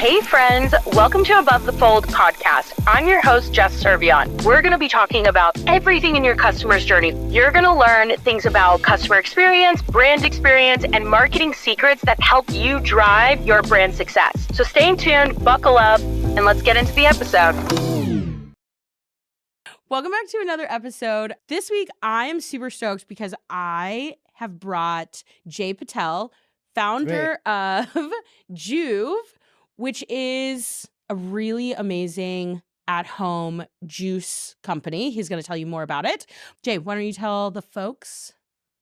Hey friends, welcome to Above the Fold podcast. I'm your host, Jess Servion. We're going to be talking about everything in your customer's journey. You're going to learn things about customer experience, brand experience, and marketing secrets that help you drive your brand success. So stay tuned, buckle up, and let's get into the episode. Welcome back to another episode. This week, I am super stoked because I have brought Jai Patel, founder of JUV, which is a really amazing at-home juice company. He's going to tell you more about it. Jai, why don't you tell the folks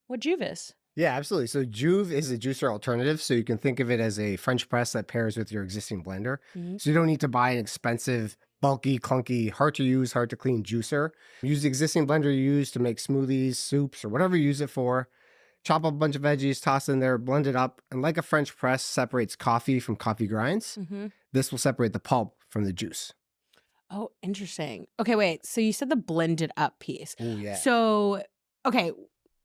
what JUV is? Yeah, absolutely. So JUV is a juicer alternative. So you can think of it as a French press that pairs with your existing blender. So you don't need to buy an expensive, bulky, clunky, hard to use, hard to clean juicer. Use the existing blender you use to make smoothies, soups, or whatever you use it for. Chop up a bunch of veggies, toss in there, blend it up. And like a French press separates coffee from coffee grinds, this will separate the pulp from the juice. Oh, interesting. Okay, wait. So you said the blended up piece. Oh, yeah. So, okay,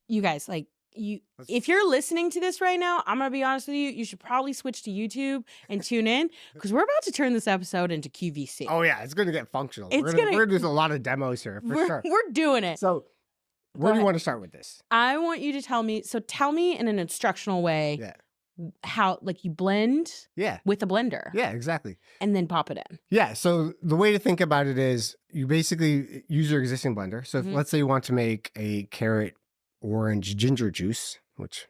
you guys, like, if you're listening to this right now, I'm going to be honest with you, you should probably switch to YouTube and tune in because we're about to turn this episode into QVC. Oh, yeah. It's going to get functional. We're going to do a lot of demos here, for sure. We're doing it. So where do you want to start with this? I want you to tell me. So tell me in an instructional way how, like, you blend with a blender. Yeah, exactly. And then pop it in. Yeah. So the way to think about it is you basically use your existing blender. So if, let's say you want to make a carrot, orange, ginger juice, which,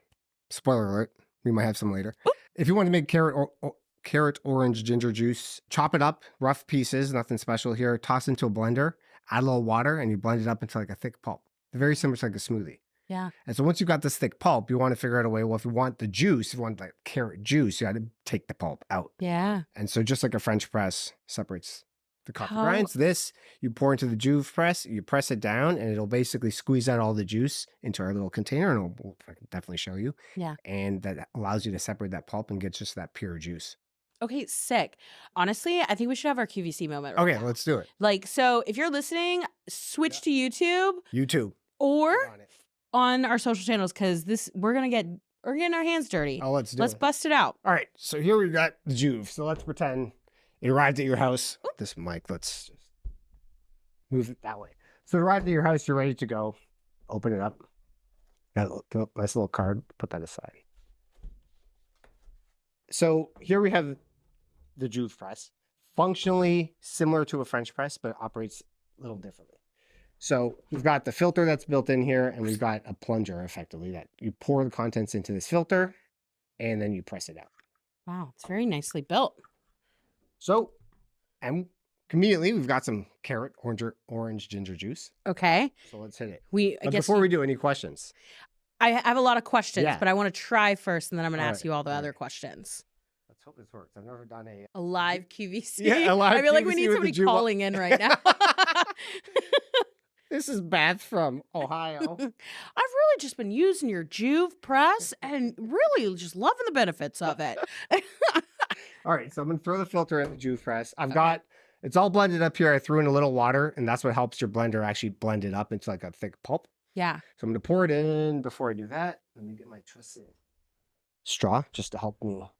spoiler alert, we might have some later. Ooh. If you want to make carrot, orange, ginger juice, chop it up, rough pieces, nothing special here. Toss into a blender, add a little water, and you blend it up into like a thick pulp. Very similar to like a smoothie. Yeah. And so once you've got this thick pulp, you want to figure out a way, well, if you want the juice, if you want like carrot juice, you got to take the pulp out. Yeah. And so just like a French press separates the coffee grinds, this you pour into the JUV press, you press it down, and it'll basically squeeze out all the juice into our little container, and we'll definitely show you. Yeah. And that allows you to separate that pulp and get just that pure juice. Okay, sick. Honestly, I think we should have our QVC moment right now. Let's do it. Like, so if you're listening, switch to YouTube. Or on our social channels, because we're getting our hands dirty. Oh, let's bust it out. All right. So here we've got the JUV. So let's pretend it arrived at your house. Ooh. This mic, let's just move it that way. So it arrived at your house, you're ready to go. Open it up. Got a nice little card. Put that aside. So here we have the JUV press. Functionally similar to a French press, but it operates a little differently. So we've got the filter that's built in here, and we've got a plunger, effectively, that you pour the contents into this filter, and then you press it out. Wow, it's very nicely built. So, and conveniently, we've got some carrot, orange, ginger juice. Okay. So let's hit it. Before we do, any questions? I have a lot of questions, but I want to try first, and then I'm going to ask you all the other questions. Let's hope this works. I've never done a live QVC. Yeah, a live I feel like we QVC need with somebody the JUV. calling in right now. This is Beth from Ohio. I've really just been using your JUV press and really just loving the benefits of it. All right, so I'm going to throw the filter in the JUV press. It's all blended up here. I threw in a little water, and that's what helps your blender actually blend it up into like a thick pulp. Yeah. So I'm going to pour it in. Before I do that, let me get my trusted straw just to help me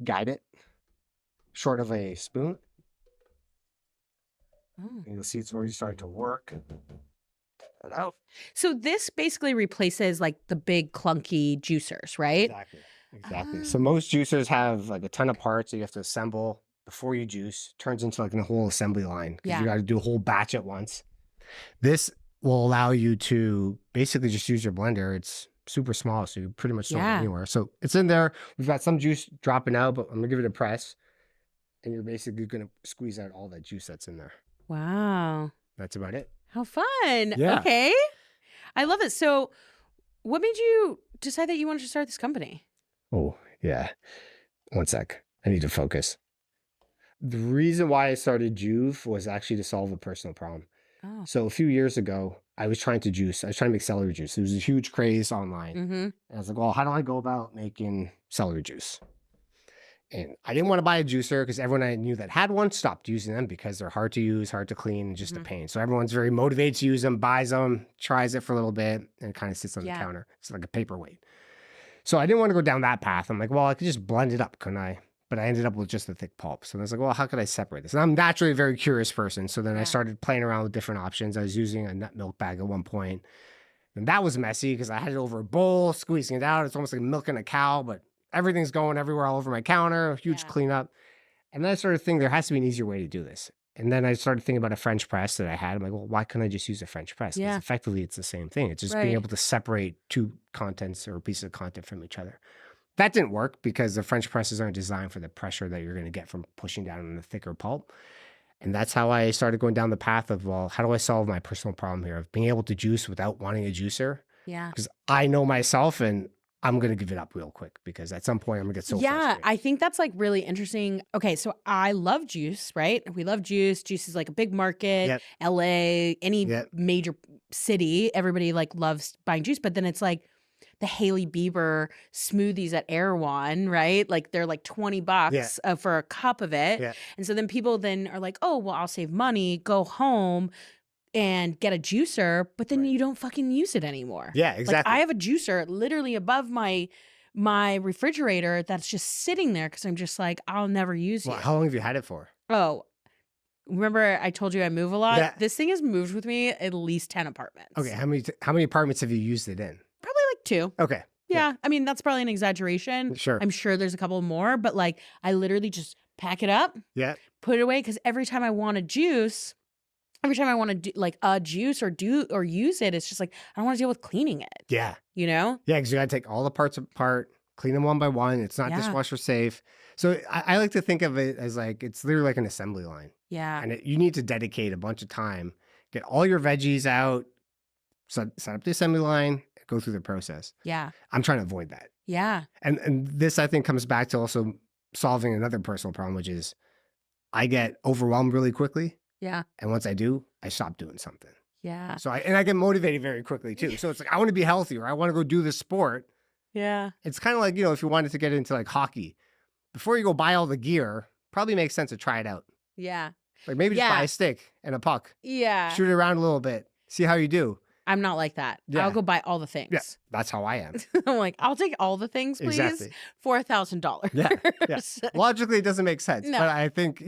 guide it, short of a spoon. And you'll see it's already starting to work. That out. So this basically replaces like the big clunky juicers, right? Exactly. So most juicers have like a ton of parts that you have to assemble before you juice. Turns into like a whole assembly line because you got to do a whole batch at once. This will allow you to basically just use your blender. It's super small, so you pretty much don't go anywhere. So it's in there. We've got some juice dropping out, but I'm gonna give it a press, and you're basically gonna squeeze out all that juice that's in there. Wow. That's about it. How fun. Yeah. Okay. I love it. So what made you decide that you wanted to start this company? Oh, yeah. One sec. I need to focus. The reason why I started JUV was actually to solve a personal problem. Oh. So a few years ago, I was trying to make celery juice. There was a huge craze online. And I was like, well, how do I go about making celery juice? And I didn't want to buy a juicer because everyone I knew that had one stopped using them because they're hard to use, hard to clean, and just a pain. So everyone's very motivated to use them, buys them, tries it for a little bit, and it kind of sits on the counter. It's like a paperweight. So I didn't want to go down that path. I'm like, well, I could just blend it up, couldn't I? but I ended up with just a thick pulp. So I was like, well, how could I separate this? And I'm naturally a very curious person. So then I started playing around with different options. I was using a nut milk bag at one point. And that was messy because I had it over a bowl, squeezing it out. It's almost like milking a cow, but everything's going everywhere all over my counter, a huge cleanup. And then I started thinking there has to be an easier way to do this. And then I started thinking about a French press that I had. I'm like, well, why couldn't I just use a French press? Because effectively it's the same thing. It's just being able to separate two contents or pieces of content from each other. That didn't work because the French presses aren't designed for the pressure that you're going to get from pushing down on the thicker pulp. And that's how I started going down the path of, well, how do I solve my personal problem here of being able to juice without wanting a juicer? Yeah. Because I know myself and I'm going to give it up real quick because at some point I'm going to get so frustrated. I think that's like really interesting. Okay, so I love juice, right? We love juice. Juice is like a big market. LA, any major city, everybody like loves buying juice. But then it's like the Hailey Bieber smoothies at Erewhon, right? Like they're like $20 for a cup of it. And so then people then are like, oh, well, I'll save money, go home and get a juicer, but then you don't fucking use it anymore. Yeah, exactly. Like I have a juicer literally above my refrigerator that's just sitting there because I'm just like, I'll never use it. How long have you had it for? Oh, remember I told you I move a lot? Yeah. This thing has moved with me at least 10 apartments. Okay, how many apartments have you used it in? Probably like 2. Okay. Yeah, I mean, that's probably an exaggeration. Sure. I'm sure there's a couple more, but like I literally just pack it up, put it away because every time I want to juice, every time I want to do like a juice or use it, it's just like I don't want to deal with cleaning it. Yeah. You know? Yeah, because you got to take all the parts apart, clean them one by one. It's not dishwasher safe. So I like to think of it as like it's literally like an assembly line. Yeah. And you need to dedicate a bunch of time, get all your veggies out, set up the assembly line, go through the process. Yeah. I'm trying to avoid that. Yeah. And this, I think, comes back to also solving another personal problem, which is I get overwhelmed really quickly. Yeah. And once I do, I stop doing something. Yeah. So I get motivated very quickly too. So it's like, I want to be healthy or I want to go do this sport. Yeah. It's kind of like, if you wanted to get into like hockey, before you go buy all the gear, probably makes sense to try it out. Yeah. Like maybe just buy a stick and a puck. Yeah. Shoot it around a little bit. See how you do. I'm not like that. I'll go buy all the things. Yeah, that's how I am. I'm like, I'll take all the things, please, for $1,000. Yeah. Logically, it doesn't make sense. No. But I think,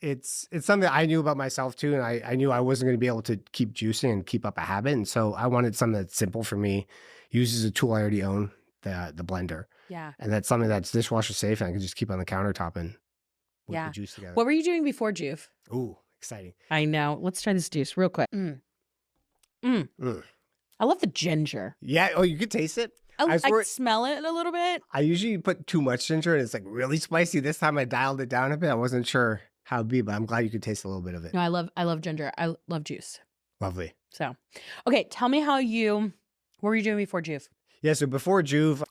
it's something I knew about myself too. And I knew I wasn't going to be able to keep juicing and keep up a habit. And so I wanted something that's simple for me, uses a tool I already own, the blender. Yeah. And that's something that's dishwasher safe and I can just keep on the countertop and whip the juice together. What were you doing before JUV? Ooh, exciting. I know. Let's try this juice real quick. I love the ginger. Yeah. Oh, you could taste it? I smell it a little bit. I usually put too much ginger and it's like really spicy. This time I dialed it down a bit. I wasn't sure how it'd be, but I'm glad you could taste a little bit of it. No, I love ginger. I love juice. Lovely. So, okay, tell me what were you doing before JUV? Yeah, so before JUV,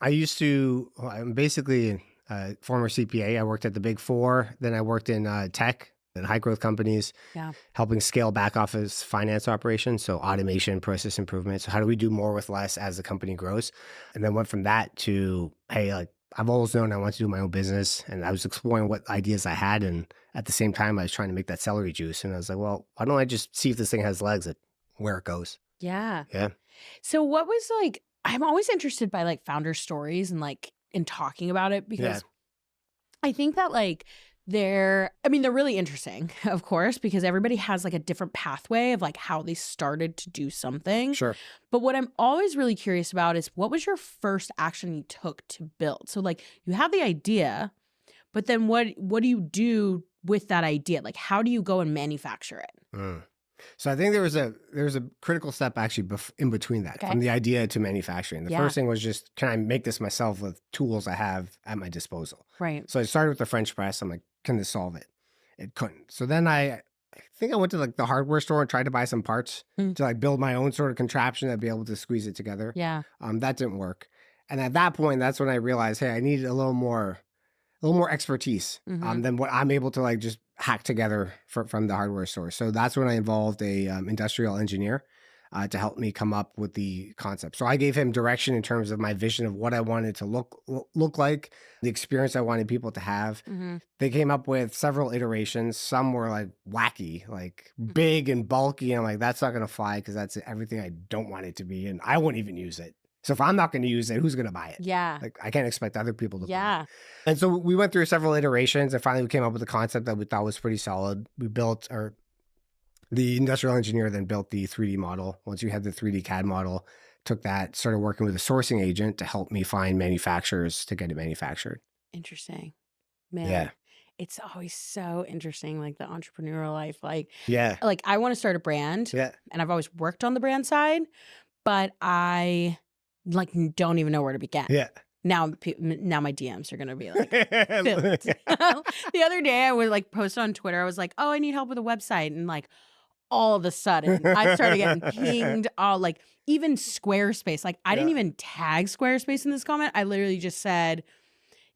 I'm basically a former CPA. I worked at the Big Four. Then I worked in tech and high growth companies, helping scale back office finance operations. So automation, process improvement. So how do we do more with less as the company grows? And then went from that to, hey, like I've always known I want to do my own business. And I was exploring what ideas I had. And at the same time, I was trying to make that celery juice. And I was like, well, why don't I just see if this thing has legs at where it goes? Yeah. Yeah. So what was like, I'm always interested by like founder stories and like in talking about it because I think that like they're really interesting, of course, because everybody has like a different pathway of like how they started to do something. Sure. But what I'm always really curious about is what was your first action you took to build? So like you have the idea, but then what do you do with that idea? Like how do you go and manufacture it? So I think there was a critical step actually in between that, from the idea to manufacturing. The first thing was just, can I make this myself with tools I have at my disposal? Right. So I started with the French press. I'm like, can this solve it? It couldn't. So then I think I went to like the hardware store and tried to buy some parts to like build my own sort of contraption that'd be able to squeeze it together. Yeah. That didn't work. And at that point, that's when I realized, hey, I needed a little more expertise than what I'm able to like just hack together from the hardware store. So that's when I involved a industrial engineer to help me come up with the concept. So I gave him direction in terms of my vision of what I wanted to look like, the experience I wanted people to have. They came up with several iterations. Some were like wacky, like big and bulky. And I'm like, that's not going to fly because that's everything I don't want it to be. And I won't even use it. So if I'm not going to use it, who's going to buy it? Yeah. Like I can't expect other people to buy Yeah. it. And so we went through several iterations and finally we came up with a concept that we thought was pretty solid. We built, or the industrial engineer then built the 3D model. Once you had the 3D CAD model, took that, started working with a sourcing agent to help me find manufacturers to get it manufactured. Interesting. Man. Yeah. It's always so interesting, like the entrepreneurial life. Yeah. Like I want to start a brand. Yeah. And I've always worked on the brand side, but I like don't even know where to begin. Yeah. Now my DMs are gonna be like filled. The other day I was like posted on Twitter. I was like, "Oh, I need help with a website," and like all of a sudden I started getting pinged. All like even Squarespace. Like I didn't even tag Squarespace in this comment. I literally just said,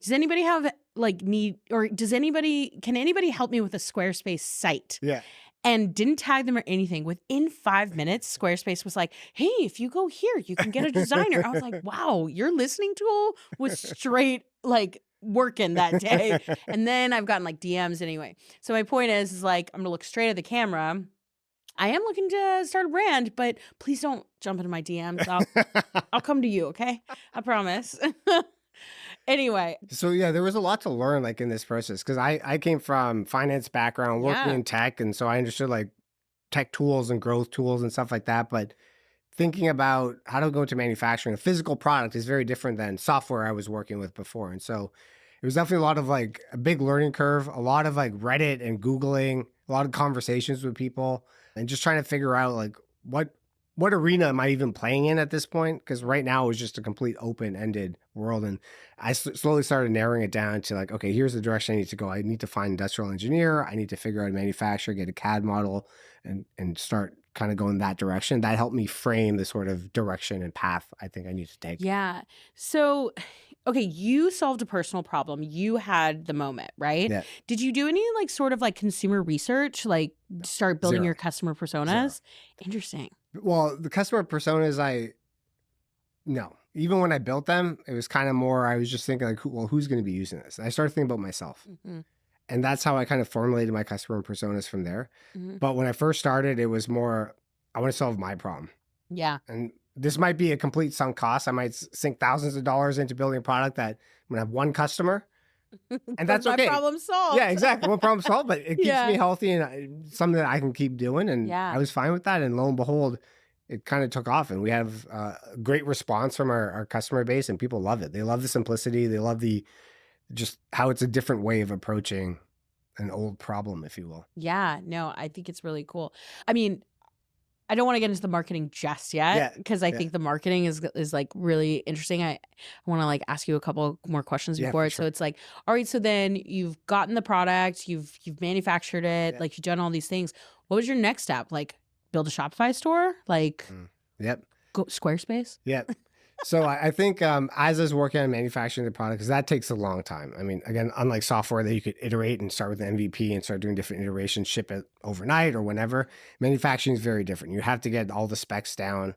"Does anybody have like need or can anybody help me with a Squarespace site?" Yeah. And didn't tag them or anything. Within 5 minutes, Squarespace was like, "Hey, if you go here, you can get a designer." I was like, wow, your listening tool was straight like working that day. And then I've gotten like DMs anyway. So my point is like, I'm gonna look straight at the camera. I am looking to start a brand, but please don't jump into my DMs. I'll come to you, okay? I promise. Anyway. So yeah, there was a lot to learn like in this process because I came from finance background, working in tech, and so I understood like tech tools and growth tools and stuff like that. But thinking about how to go into manufacturing, a physical product is very different than software I was working with before. And so it was definitely a lot of like a big learning curve, a lot of like Reddit and Googling, a lot of conversations with people, and just trying to figure out like what arena am I even playing in at this point? Because right now it was just a complete open-ended world. And I slowly started narrowing it down to like, okay, here's the direction I need to go. I need to find an industrial engineer. I need to figure out a manufacturer, get a CAD model, and start kind of going that direction. That helped me frame the sort of direction and path I think I need to take. Yeah. So, okay, you solved a personal problem. You had the moment, right? Yeah. Did you do any like sort of like consumer research, like start building Zero. your customer personas? Zero. Interesting. Well, the customer personas, no. Even when I built them, it was kind of more, I was just thinking like, who's going to be using this? And I started thinking about myself. Mm-hmm. And that's how I kind of formulated my customer personas from there. Mm-hmm. But when I first started, it was more, I want to solve my problem. Yeah. And this might be a complete sunk cost. I might sink thousands of dollars into building a product that I'm going to have one customer. And that's okay. Problem solved. Yeah, exactly. One problem solved, but it keeps me healthy and something that I can keep doing. And I was fine with that. And lo and behold, it kind of took off, and we have a great response from our customer base, and people love it. They love the simplicity. They love just how it's a different way of approaching an old problem, if you will. Yeah, no, I think it's really cool. I mean, I don't want to get into the marketing just yet because I think the marketing is like really interesting. I want to like ask you a couple more questions before. Sure. So it's like, all right, so then you've gotten the product, you've manufactured it, like you've done all these things. What was your next step? Like build a Shopify store? Like go Squarespace? Yep. So I think as I was working on manufacturing the product, because that takes a long time. I mean, again, unlike software that you could iterate and start with an MVP and start doing different iterations, ship it overnight or whenever, manufacturing is very different. You have to get all the specs down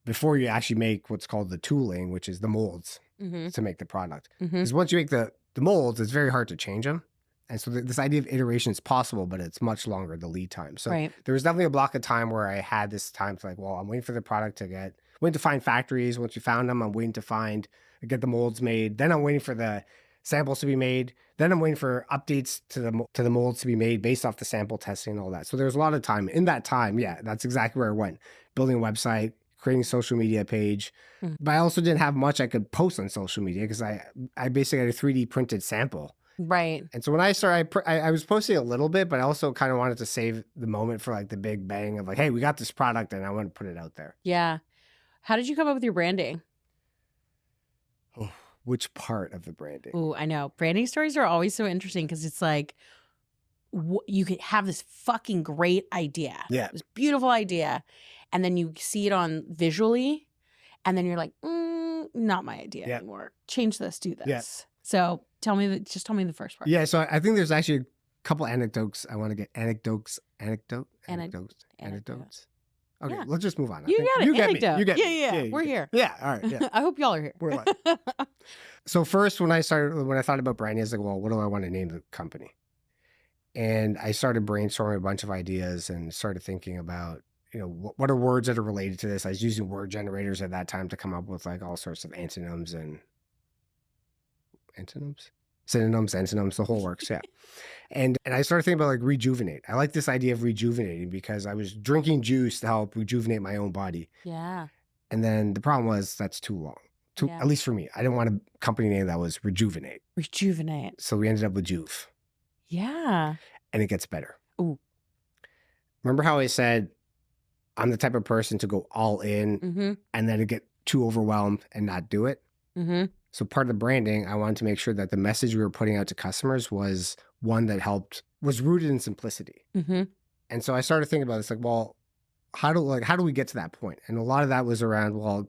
before you actually make what's called the tooling, which is the molds to make the product. Because once you make the molds, it's very hard to change them. And so this idea of iteration is possible, but it's much longer, the lead time. So there was definitely a block of time where I had this time to like, well, I'm waiting for the product to waiting to find factories. Once we found them, I'm waiting to get the molds made. Then I'm waiting for the samples to be made. Then I'm waiting for updates to the molds to be made based off the sample testing and all that. So there was a lot of time. In that time, that's exactly where I went. Building a website, creating a social media page. But I also didn't have much I could post on social media because I basically had a 3D printed sample. Right. And so when I started, I was posting a little bit, but I also kind of wanted to save the moment for like the big bang of like, hey, we got this product and I want to put it out there. Yeah. How did you come up with your branding? Oh, which part of the branding? Oh, I know. Branding stories are always so interesting because it's like you could have this fucking great idea. Yeah. This beautiful idea. And then you see it on visually and then you're like, not my idea anymore. Change this, do this. Yeah. So tell me the first part. Yeah. So I think there's actually a couple anecdotes. I want to get anecdotes. Okay, let's just move on. You got it. You get Anecdote. me. You get me. Yeah. We're here. Yeah. All right. Yeah. I hope y'all are here. We're live. So first, when I thought about branding, I was like, well, what do I want to name the company? And I started brainstorming a bunch of ideas and started thinking about, what are words that are related to this? I was using word generators at that time to come up with like all sorts of synonyms, antonyms, the whole works. Yeah. And I started thinking about like rejuvenate. I like this idea of rejuvenating because I was drinking juice to help rejuvenate my own body. Yeah. And then the problem was that's too long. At least for me. I didn't want a company name that was rejuvenate. Rejuvenate. So we ended up with JUV. Yeah. And it gets better. Ooh. Remember how I said I'm the type of person to go all in and then to get too overwhelmed and not do it? So part of the branding, I wanted to make sure that the message we were putting out to customers was one that was rooted in simplicity. And so I started thinking about this, like, well, how do we get to that point? And a lot of that was around, well,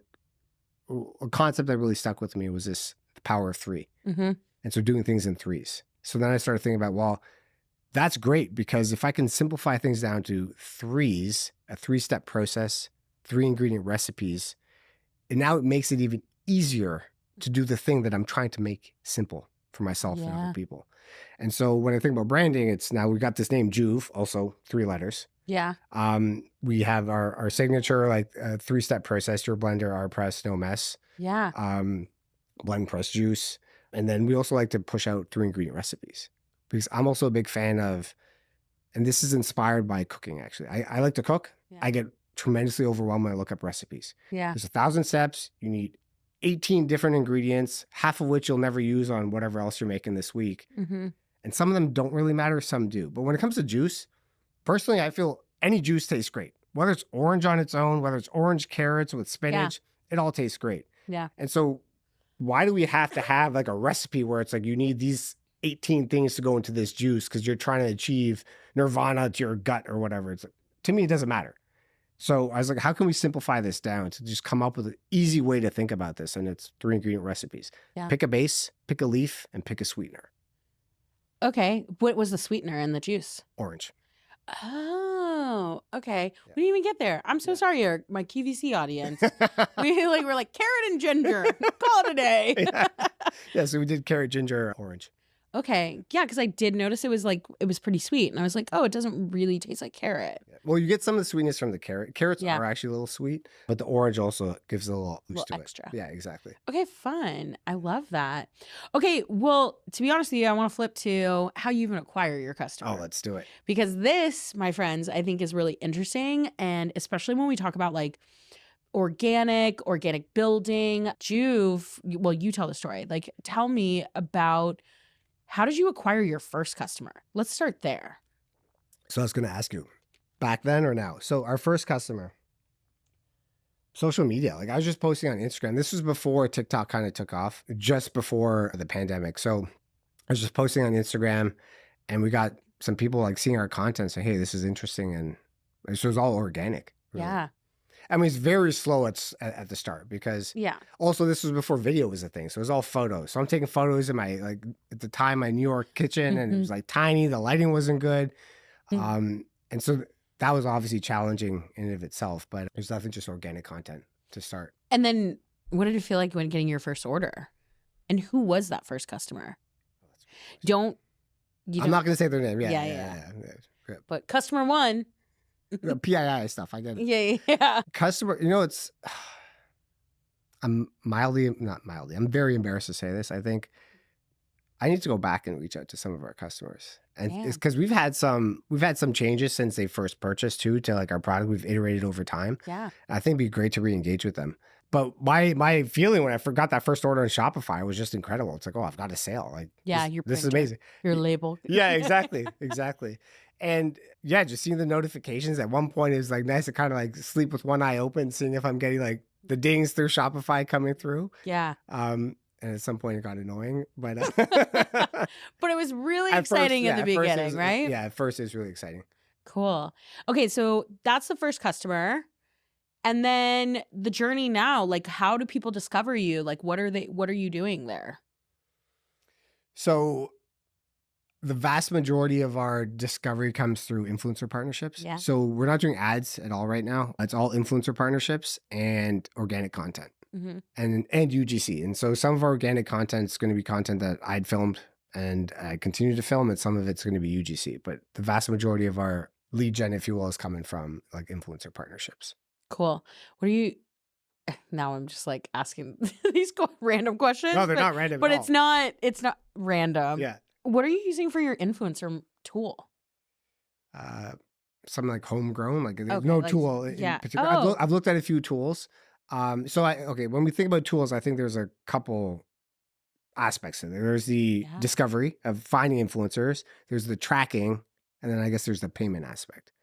a concept that really stuck with me was the power of 3. And so doing things in 3s. So then I started thinking about, well, that's great because if I can simplify things down to 3s, a 3-step process, 3-ingredient recipes, and now it makes it even easier to do the thing that I'm trying to make simple for myself and other people. And so when I think about branding, it's now we got this name JUV, also 3 letters. Yeah. We have our signature, like 3-step process, your blender, our press, no mess. Yeah. Blend, press, juice. And then we also like to push out 3-ingredient recipes because I'm also a big fan of, and this is inspired by cooking, actually. I like to cook. Yeah. I get tremendously overwhelmed when I look up recipes. Yeah. There's 1,000 steps. You need 18 different ingredients, half of which you'll never use on whatever else you're making this week. And some of them don't really matter, some do. But when it comes to juice, personally, I feel any juice tastes great. Whether it's orange on its own, whether it's orange carrots with spinach, it all tastes great. Yeah. And so why do we have to have like a recipe where it's like you need these 18 things to go into this juice because you're trying to achieve nirvana to your gut or whatever? It's like, to me, it doesn't matter. So I was like, how can we simplify this down to just come up with an easy way to think about this? And it's 3-ingredient recipes. Yeah. Pick a base, pick a leaf, and pick a sweetener. Okay. What was the sweetener in the juice? Orange. Oh, okay. We didn't even get there. I'm so sorry, Eric, my QVC audience. We're like carrot and ginger. Call it a day. Yeah, so we did carrot, ginger, orange. Okay. Yeah, because I did notice it was pretty sweet. And I was like, oh, it doesn't really taste like carrot. Yeah. Well, you get some of the sweetness from the carrot. Carrots are actually a little sweet, but the orange also gives a little boost to extra. it. Yeah, exactly. Okay, fun. I love that. Okay, well, to be honest with you, I want to flip to how you even acquire your customer. Oh, let's do it. Because this, my friends, I think is really interesting. And especially when we talk about like organic building, JUV, well, you tell the story. Like, tell me about how did you acquire your first customer? Let's start there. So I was going to ask you, back then or now? So our first customer, social media. Like I was just posting on Instagram. This was before TikTok kind of took off, just before the pandemic. So I was just posting on Instagram and we got some people like seeing our content saying, hey, this is interesting. And this was all organic. Really. Yeah. I mean, it's very slow at the start because also this was before video was a thing. So it was all photos. So I'm taking photos in my, like at the time, my New York kitchen and it was like tiny. The lighting wasn't good. And so that was obviously challenging in and of itself, but there's nothing just organic content to start. And then what did it feel like when getting your first order? And who was that first customer? I'm not going to say their name. Yeah. But customer one. PII stuff. I get it. Yeah. Customer, I'm very embarrassed to say this. I think I need to go back and reach out to some of our customers. And it's because we've had some changes since they first purchased too, to like our product. We've iterated over time. Yeah. I think it'd be great to re-engage with them. But my feeling when I forgot that first order on Shopify was just incredible. It's like, oh, I've got a sale. Like, this is amazing. Your label. Yeah, exactly. And yeah, just seeing the notifications. At one point, it was like nice to kind of like sleep with one eye open, seeing if I'm getting like the dings through Shopify coming through. Yeah. And at some point, it got annoying, but but it was really exciting in the beginning, right? Yeah, at first it was really exciting. Cool. Okay, so that's the first customer. And then the journey now, like how do people discover you? Like what are you doing there? So the vast majority of our discovery comes through influencer partnerships. Yeah. So we're not doing ads at all right now. It's all influencer partnerships and organic content and UGC. And so some of our organic content is going to be content that I'd filmed and I continue to film, and some of it's going to be UGC. But the vast majority of our lead gen, if you will, is coming from like influencer partnerships. Cool. What are you now I'm just like asking these random questions. No, they're not random But at all. it's not random. Yeah. What are you using for your influencer tool? Something like homegrown, like there's Okay, no like, tool yeah. in particular. Oh. I've looked at a few tools. Okay, when we think about tools, I think there's a couple aspects of it. There's the Yeah. discovery of finding influencers, there's the tracking, and then I guess there's the payment aspect.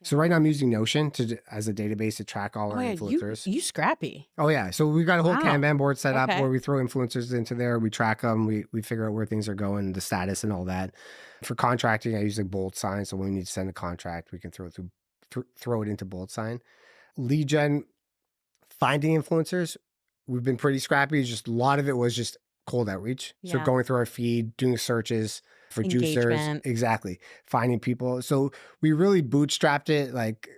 So right now I'm using Notion as a database to track all Oh our yeah, influencers. you scrappy. Oh yeah, so we've got a whole Wow. Kanban board set up Okay. where we throw influencers into there, we track them, we figure out where things are going, the status and all that. For contracting, I use a bold sign, so when we need to send a contract, we can throw it into bold sign. Lead gen, finding influencers, we've been pretty scrappy. Just a lot of it was just cold outreach. So Yeah. going through our feed, doing searches for juicers, Engagement. exactly, finding people. So we really bootstrapped it, like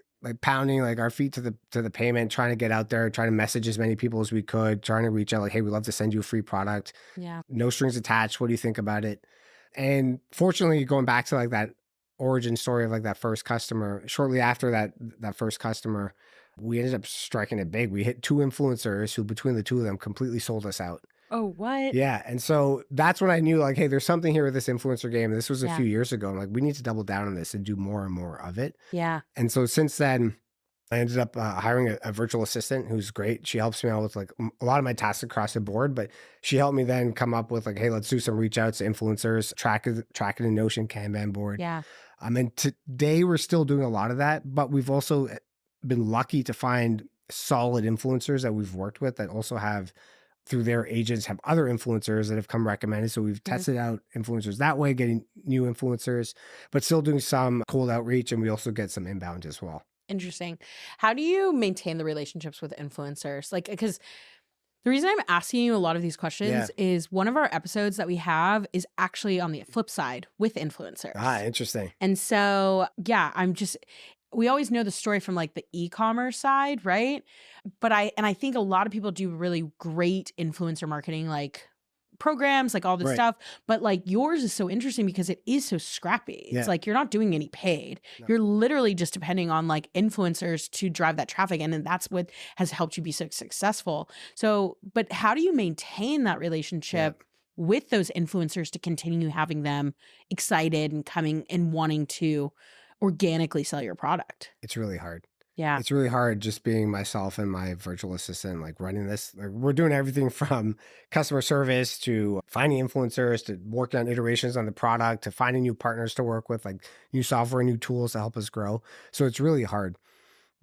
pounding like our feet to the payment, trying to get out there, trying to message as many people as we could, trying to reach out like, hey, we'd love to send you a free product. Yeah. No strings attached. What do you think about it? And fortunately, going back to like that origin story of like that first customer, shortly after that first customer, we ended up striking it big. We hit 2 influencers who between the 2 of them completely sold us out. Oh, what? Yeah. And so that's when I knew like, hey, there's something here with this influencer game. This was a Yeah. few years ago. I'm like, we need to double down on this and do more and more of it. Yeah. And so since then, I ended up hiring a virtual assistant who's great. She helps me out with like a lot of my tasks across the board, but she helped me then come up with like, hey, let's do some reach outs to influencers, track it in Notion Kanban board. Yeah. And today we're still doing a lot of that, but we've also been lucky to find solid influencers that we've worked with that also have, through their agents, have other influencers that have come recommended. So we've tested out influencers that way, getting new influencers, but still doing some cold outreach. And we also get some inbound as well. Interesting. How do you maintain the relationships with influencers? Like, because the reason I'm asking you a lot of these questions is one of our episodes that we have is actually on the flip side with influencers. Ah, interesting. And so, yeah, we always know the story from like the e-commerce side, right? But I think a lot of people do really great influencer marketing, like programs, like all this Right. stuff. But like yours is so interesting because it is so scrappy. Yeah. It's like you're not doing any paid. No. You're literally just depending on like influencers to drive that traffic. And then that's what has helped you be so successful. So, but how do you maintain that relationship with those influencers to continue having them excited and coming and wanting to organically sell your product? It's really hard. Yeah. It's really hard just being myself and my virtual assistant, like running this. Like, we're doing everything from customer service to finding influencers to working on iterations on the product to finding new partners to work with, like new software, new tools to help us grow. So it's really hard.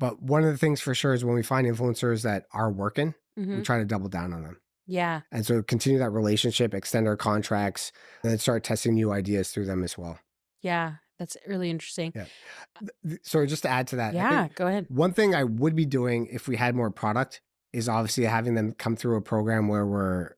But one of the things for sure is when we find influencers that are working, we try to double down on them. Yeah. And so continue that relationship, extend our contracts, and then start testing new ideas through them as well. Yeah. That's really interesting. Yeah. So just to add to that, I Yeah. think Go ahead. one thing I would be doing if we had more product is obviously having them come through a program where we're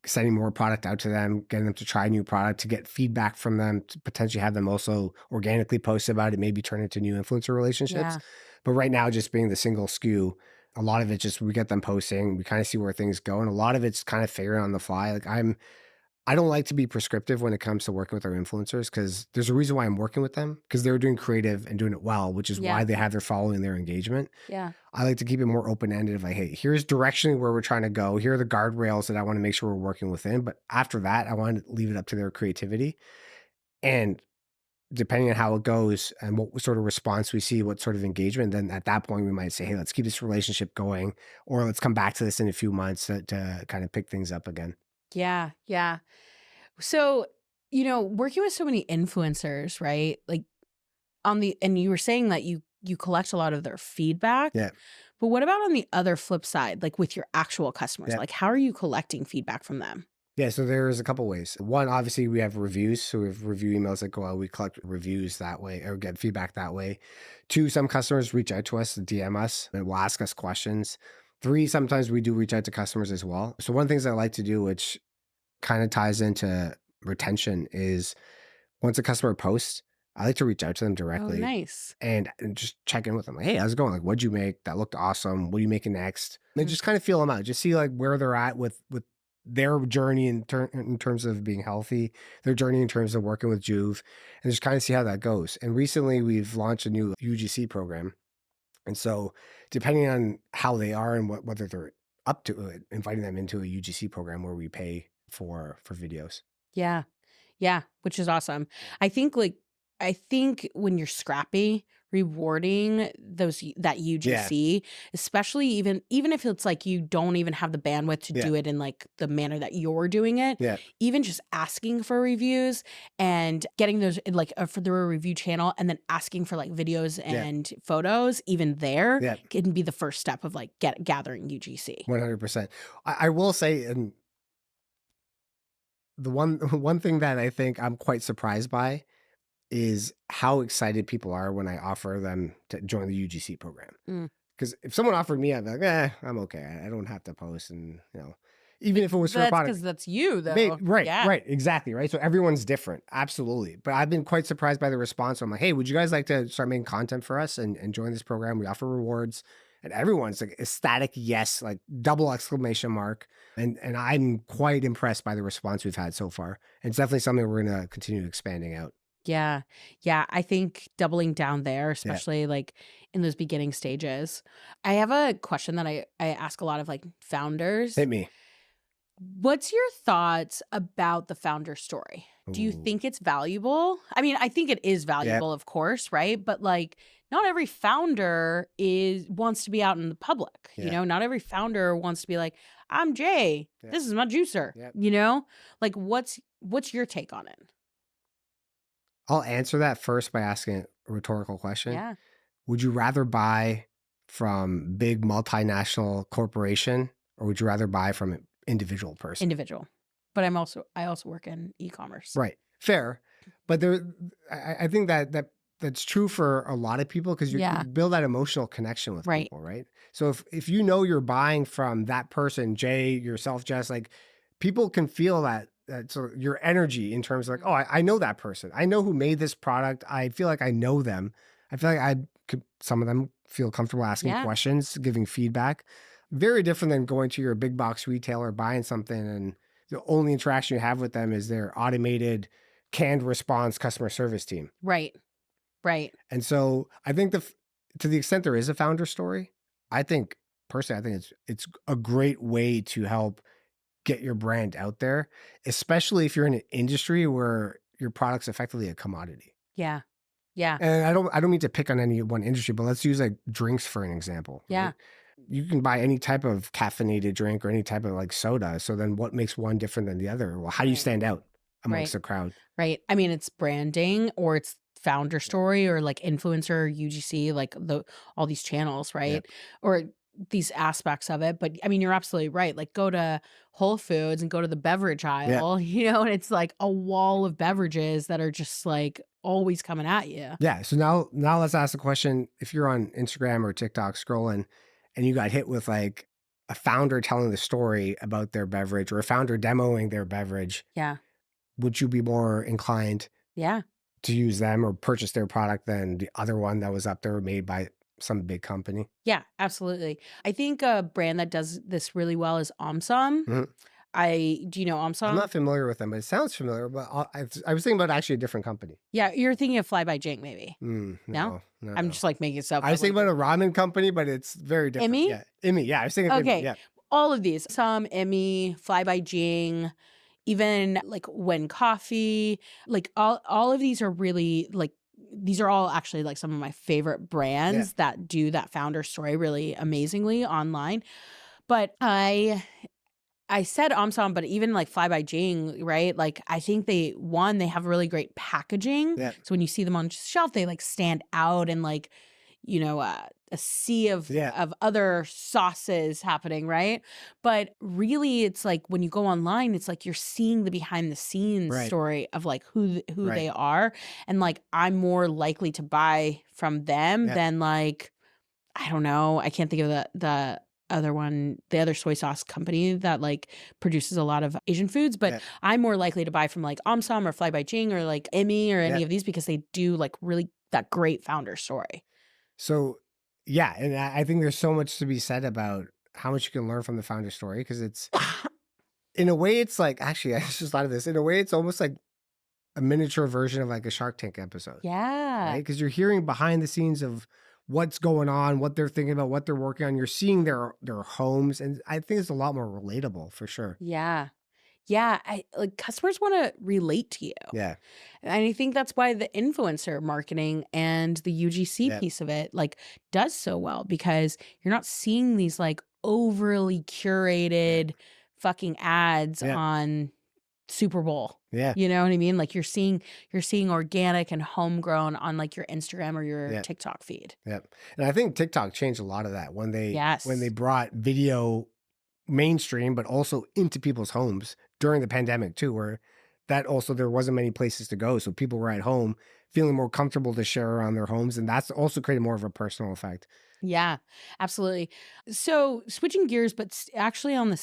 sending more product out to them, getting them to try new product, to get feedback from them, to potentially have them also organically post about it, maybe turn into new influencer relationships. Yeah. But right now, just being the single SKU, a lot of it just, we get them posting, we kind of see where things go. And a lot of it's kind of figuring on the fly. Like I don't like to be prescriptive when it comes to working with our influencers because there's a reason why I'm working with them, because they're doing creative and doing it well, which is why they have their following, their engagement. Yeah. I like to keep it more open-ended of like, hey, here's directionally where we're trying to go. Here are the guardrails that I want to make sure we're working within. But after that, I want to leave it up to their creativity. And depending on how it goes and what sort of response we see, what sort of engagement, then at that point we might say, hey, let's keep this relationship going, or let's come back to this in a few months to kind of pick things up again. Yeah. Yeah. So, working with so many influencers, right? Like and you were saying that you collect a lot of their feedback. Yeah. But what about on the other flip side, like with your actual customers? Yeah. Like how are you collecting feedback from them? Yeah, so there's a couple ways. One, obviously, we have reviews. So we have review emails that go out. We collect reviews that way or get feedback that way. 2, some customers reach out to us, DM us, and will ask us questions. 3, sometimes we do reach out to customers as well. So one of the things I like to do, which kind of ties into retention, is once a customer posts, I like to reach out to them Oh, directly nice. and just check in with them. Like, hey, how's it going? Like, what'd you make? That looked awesome. What are you making next? And just kind of feel them out. Just see like where they're at with their journey in terms of being healthy, their journey in terms of working with JUV, and just kind of see how that goes. And recently we've launched a new UGC program. And so depending on how they are and whether they're up to it, inviting them into a UGC program where we pay for videos. Yeah. Yeah, which is awesome. I think when you're scrappy, rewarding that Yeah. UGC, especially even if it's like you don't even have the bandwidth to Yeah. do it in like the manner that you're doing it, Yeah. even just asking for reviews and getting those like for the review channel and then asking for like videos and photos, even there Yeah. can be the first step of like gathering UGC. 100%. I will say, and the one thing that I think I'm quite surprised by is how excited people are when I offer them to join the UGC program. Mm. Because if someone offered me, I'd be like, I'm okay. I don't have to post, and even if it was for a product, Because that's you though. right, Yeah. right, exactly, right. So everyone's different, absolutely. But I've been quite surprised by the response. I'm like, hey, would you guys like to start making content for us and join this program? We offer rewards, and everyone's like ecstatic, yes, like double exclamation mark. And I'm quite impressed by the response we've had so far. And it's definitely something we're going to continue expanding out. Yeah. Yeah. I think doubling down there, especially like in those beginning stages. I have a question that I ask a lot of like founders. Hit me. What's your thoughts about the founder story? Do you Ooh. think it's valuable? I mean, I think it is valuable, of course, right? But like not every founder wants to be out in the public. Not every founder wants to be like, I'm Jay. This is my juicer. Like what's your take on it? I'll answer that first by asking a rhetorical question. Yeah. Would you rather buy from big multinational corporation, or would you rather buy from an individual person? Individual. But I also work in e-commerce. Right. Fair. But I think that's true for a lot of people, because you build that emotional connection with people, right? So if you're buying from that person, Jay, yourself, Jess, like people can feel that so your energy in terms of like, oh, I know that person. I know who made this product. I feel like I know them. I feel like some of them feel comfortable asking questions, giving feedback. Very different than going to your big box retailer, buying something, and the only interaction you have with them is their automated canned response customer service team. Right. And so I think to the extent there is a founder story, personally, I think it's a great way to help get your brand out there, especially if you're in an industry where your product's effectively a commodity. Yeah. And I don't mean to pick on any one industry, but let's use like drinks for an example. Yeah. Right? You can buy any type of caffeinated drink or any type of like soda. So then what makes one different than the other? Well, how do you stand out amongst the crowd? Right. I mean, it's branding, or it's founder story, or like influencer, UGC, like all these channels, right? Yep. Or these aspects of it. But I mean, you're absolutely right. Like go to Whole Foods and go to the beverage aisle, and it's like a wall of beverages that are just like always coming at you. Yeah. So now let's ask the question. If you're on Instagram or TikTok scrolling and you got hit with like a founder telling the story about their beverage, or a founder demoing their beverage, would you be more inclined to use them or purchase their product than the other one that was up there made by some big company? Yeah, absolutely. I think a brand that does this really well is Omsom. Mhm. Do you know Omsom? I'm not familiar with them, but it sounds familiar. But I was thinking about actually a different company. Yeah, you're thinking of Fly by Jink, maybe. No. I'm just like making stuff. I was thinking about a ramen company, but it's very different. Emmy? Yeah, Emmy. Yeah, I was thinking. Okay, Emmy, yeah. All of these, some Emmy, Fly by Jing, even like When Coffee, like all of these are really like, these are all actually like some of my favorite brands that do that founder story really amazingly online. But I said Omsom, but even like Fly by Jing, right? Like I think they have really great packaging. Yeah. So when you see them on shelf, they like stand out and like, a sea of other sauces happening, right? But really it's like when you go online, it's like you're seeing the behind the scenes story of like who they are. And like I'm more likely to buy from them than like, I don't know, I can't think of the other one, the other soy sauce company that like produces a lot of Asian foods, but I'm more likely to buy from like Omsom or Fly by Jing or like Emmy or any of these, because they do like really that great founder story. So yeah, and I think there's so much to be said about how much you can learn from the founder story, because it's In a way, it's like, actually, I just thought of this. In a way, it's almost like a miniature version of like a Shark Tank episode, Yeah. right? Because you're hearing behind the scenes of what's going on, what they're thinking about, what they're working on. You're seeing their homes, and I think it's a lot more relatable for sure. Yeah. Yeah. Like customers want to relate to you. Yeah, And I think that's why the influencer marketing and the UGC yeah, piece of it like does so well, because you're not seeing these like overly yeah, curated fucking ads yeah, on Super Bowl. yeah, You know what I mean? Like you're seeing organic and homegrown on like your Instagram or your yeah, TikTok feed. yeah. And I think TikTok changed a lot of that when they Yes. brought video mainstream, but also into people's homes during the pandemic too, where that also there wasn't many places to go, so people were at home feeling more comfortable to share around their homes, and that's also created more of a personal effect. Yeah, absolutely. So switching gears, but actually on the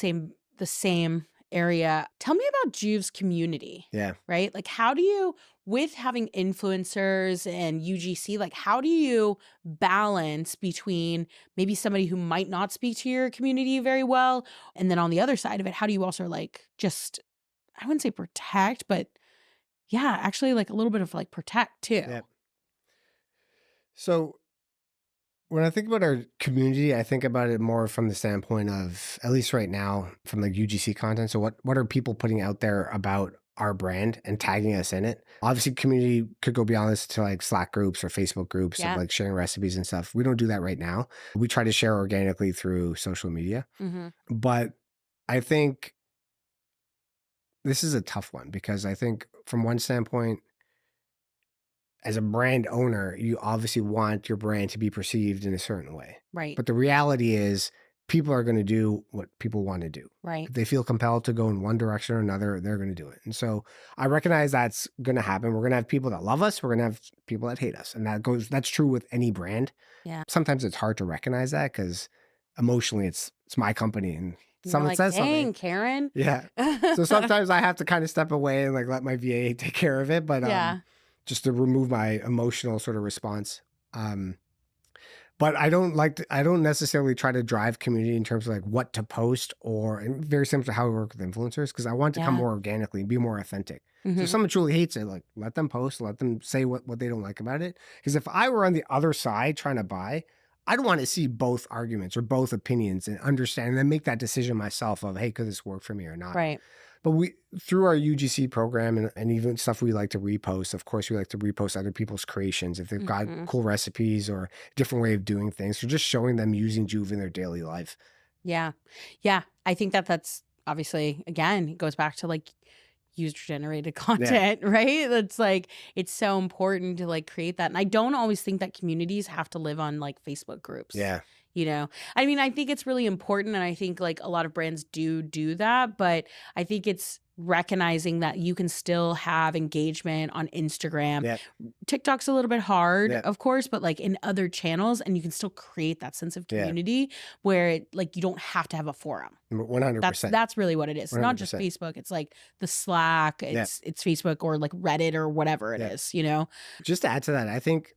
same area. Tell me about Juve's community, Yeah. right? Like, how do you, with having influencers and UGC, like, how do you balance between maybe somebody who might not speak to your community very well, and then on the other side of it, how do you also like just, I wouldn't say protect, but yeah, actually like a little bit of like protect too. Yeah. So when I think about our community, I think about it more from the standpoint of, at least right now, from like UGC content. So what are people putting out there about our brand and tagging us in it? Obviously, community could go beyond this to like Slack groups or Facebook groups of Yeah. like sharing recipes and stuff. We don't do that right now. We try to share organically through social media. Mm-hmm. But I think this is a tough one because I think from one standpoint, as a brand owner, you obviously want your brand to be perceived in a certain way. Right. But the reality is, people are going to do what people want to do. Right. If they feel compelled to go in one direction or another, they're going to do it. And so I recognize that's going to happen. We're going to have people that love us. We're going to have people that hate us. And that's true with any brand. Yeah. Sometimes it's hard to recognize that because emotionally it's my company and You're someone like, says dang, something. Karen. Yeah. So sometimes I have to kind of step away and like let my VA take care of it. But Yeah. just to remove my emotional sort of response. But I don't necessarily try to drive community in terms of like what to post and very similar to how we work with influencers, because I want to come Yeah. more organically and be more authentic. So Mhm. if someone truly hates it, like let them post, let them say what they don't like about it. Because if I were on the other side trying to buy, I'd want to see both arguments or both opinions and understand and then make that decision myself of, hey, could this work for me or not? Right. But through our UGC program and even stuff we like to repost, of course, we like to repost other people's creations if they've got Mhm. cool recipes or different way of doing things. So just showing them using Juve in their daily life. Yeah. Yeah. I think that's obviously, again, it goes back to like user generated content, right? That's like, it's so important to like create that. And I don't always think that communities have to live on like Facebook groups. Yeah. You know, I mean, I think it's really important. And I think like a lot of brands do that. But I think it's recognizing that you can still have engagement on Instagram. Yeah. TikTok's a little bit hard, Yeah. of course, but like in other channels, and you can still create that sense of Yeah. community where it, like you don't have to have a forum. 100%. That's really what it is. It's not just 100%. Facebook. It's like the Slack. It's Facebook or like Reddit or whatever it is. You know. Just to add to that, I think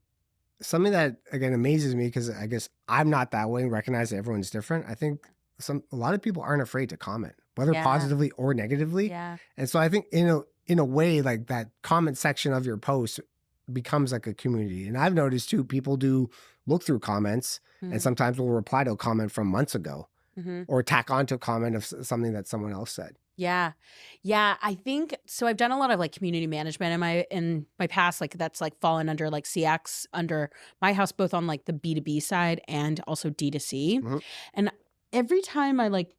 something that again amazes me, because I guess I'm not that way and recognize that everyone's different. I think a lot of people aren't afraid to comment, whether Yeah. positively or negatively. Yeah. And so I think in a way, like that comment section of your post becomes like a community. And I've noticed too, people do look through comments and sometimes will reply to a comment from months ago or tack onto a comment of something that someone else said. Yeah. Yeah. I think so. I've done a lot of like community management in my past, like that's like fallen under like CX under my house, both on like the B2B side and also D2C. Mhm. And every time I like,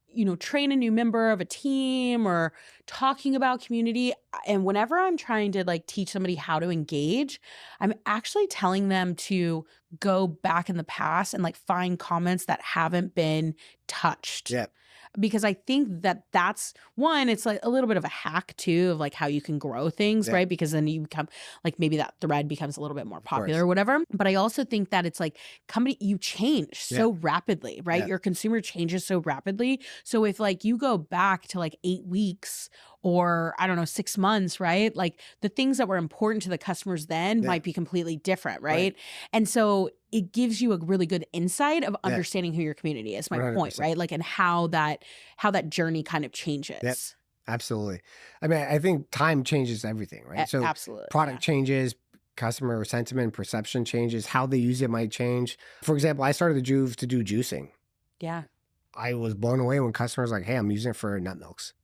you know, train a new member of a team or talking about community, and whenever I'm trying to like teach somebody how to engage, I'm actually telling them to go back in the past and like find comments that haven't been touched. Yeah. Because I think that that's one, it's like a little bit of a hack too of like how you can grow things, Yeah. right? Because then you become like maybe that thread becomes a little bit more popular course. or whatever. But I also think that it's like you change so rapidly, right? Yeah. Your consumer changes so rapidly. So if like you go back to like 8 weeks or I don't know, 6 months, right? Like the things that were important to the customers then might be completely different, right? And so it gives you a really good insight of understanding who your community is, my point, 100%. right? Like, and how that journey kind of changes. Absolutely. I mean, I think time changes everything, right? So Absolutely. product changes, customer sentiment, perception changes, how they use it might change. For example, I started the JUV to do juicing. Yeah. I was blown away when customers were like, hey, I'm using it for nut milks.